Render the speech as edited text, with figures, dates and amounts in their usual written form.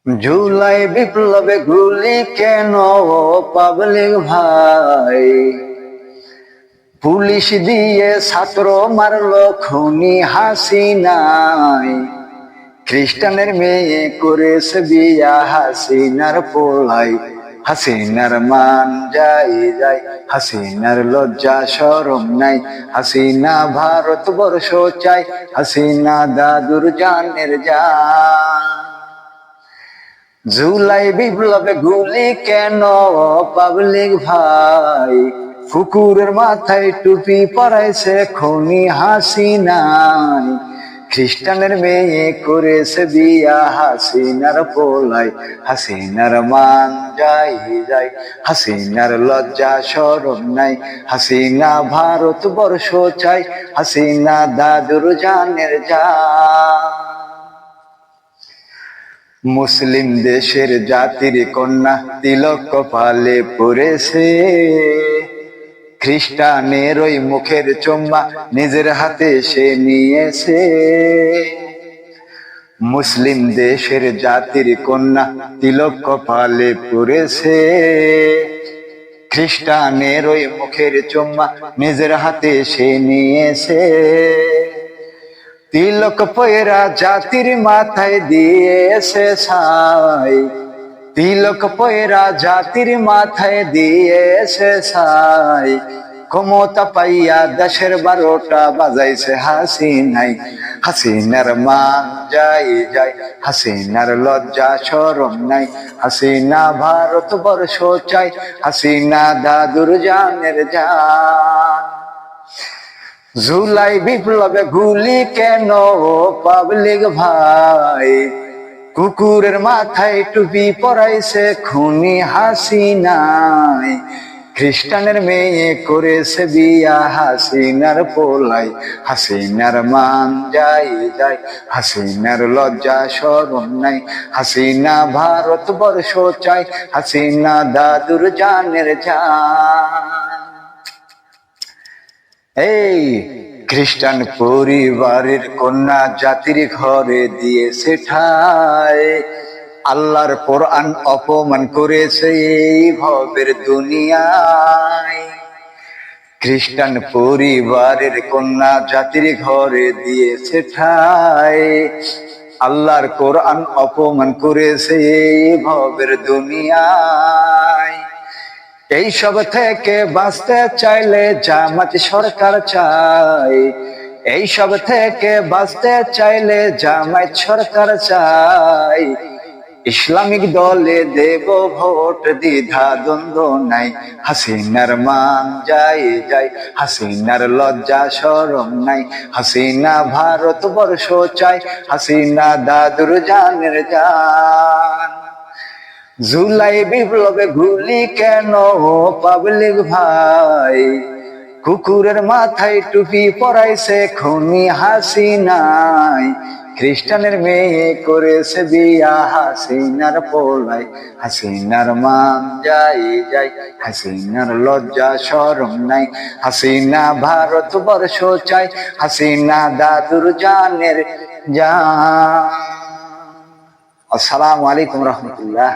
জুলাই বিপ্লবে গুলি কেন পাবলিক ভাই? পুলিশ দিয়ে ছাত্র মারলো খুনি হাসিনাই। খ্রিস্টানের মেয়ে করেছে বিয়া হাসিনার পোলাই। হাসিনার মান যাই যাই, হাসিনার লজ্জা শরম নাই। হাসিনা ভারতবর্ষ চাই, হাসিনা দাদুর জানের জান। জুলাই বিপ্লবে গুলি কেন পাবলিক ভাই? কুকুরের মাথায় টুপি পরাইছে খুনি হাসিনাই। খ্রিস্টানের মেয়ে করেছে বিয়া হাসিনার পোলাই। হাসিনার মান যাই যাই, হাসিনার লজ্জা শরম নাই। হাসিনা ভারতবর্ষ চাই, হাসিনা দাদুর জানের জান। মুসলিম দেশের জাতির কন্যা তিলক কপালে পড়েছে। খ্রিস্টানের ওই মুখের চুম্মা নিজের হাতে সে নিয়েছে। মুসলিম দেশের জাতির কন্যা তিলক কপালে পড়েছে। খ্রিস্টানের ওই মুখের চুম্মা নিজের হাতে সে নিয়েছে। তিলক পয়রা জাতির মাথায় দিয়েছে ছাই। তিলক পয়রা জাতির মাথায় দিয়েছে ছাই। ক্ষমতা পাইয়া দেশের 12টা বাজাইছে হাসিনাই। হাসিনার মান যাই যাই, হাসিনার লজ্জা শরম নাই। হাসিনা ভারতবর্ষ চাই, হাসিনা দাদুর জানের জান। জুলাই বিপ্লবে গুলি কেন পাবলিক ভাই? কুকুরের মাথায় টুপি পরাইছে খুনি হাসিনাই। খ্রিস্টানের মেয়ে করেছে বিয়া হাসিনার পোলাই। হাসিনার মান যাই যাই, হাসিনার লজ্জা শরম নাই। হাসিনা ভারতবর্ষ চাই, হাসিনা দাদুর জানের জান। এই খ্রিস্টান পরিবারের কন্যা জাতির ঘরে দিয়েছে ঠাই। আল্লাহর কোরআন অপমান করেছে এই ভবের দুনিয়ায়। খ্রিস্টান পরিবারের কন্যা জাতির ঘরে দিয়েছে ঠাই। আল্লাহর কোরআন অপমান করেছে এই ভবের দুনিয়ায়। এইসব থেকে বাঁচতে চাইলে জামাত সরকার চাই। এইসব থেকে বাঁচতে চাইলে জামাত সরকার চাই। ইসলামিক দলে দেব ভোট, দ্বিধা দ্বন্দ্ব নাই। হাসিনার মান যাই যাই, হাসিনার লজ্জা শরম নাই। হাসিনা ভারতবর্ষ চাই, হাসিনা দাদুর জানের জান। জুলাই বিপ্লবে গুলি কেন পাবলিক ভাই? কুকুরের মাথায় টুপি পরাইছে খুনি হাসিনাই। খ্রিস্টানের মেয়ে করেছে বিয়া হাসিনার পোলাই। হাসিনার মান যাই যাই, হাসিনার লজ্জা শরম নাই। হাসিনা ভারতবর্ষ চাই, হাসিনা দাদুর জানের জান। আসসালামু আলাইকুম রহমতুল্লাহ।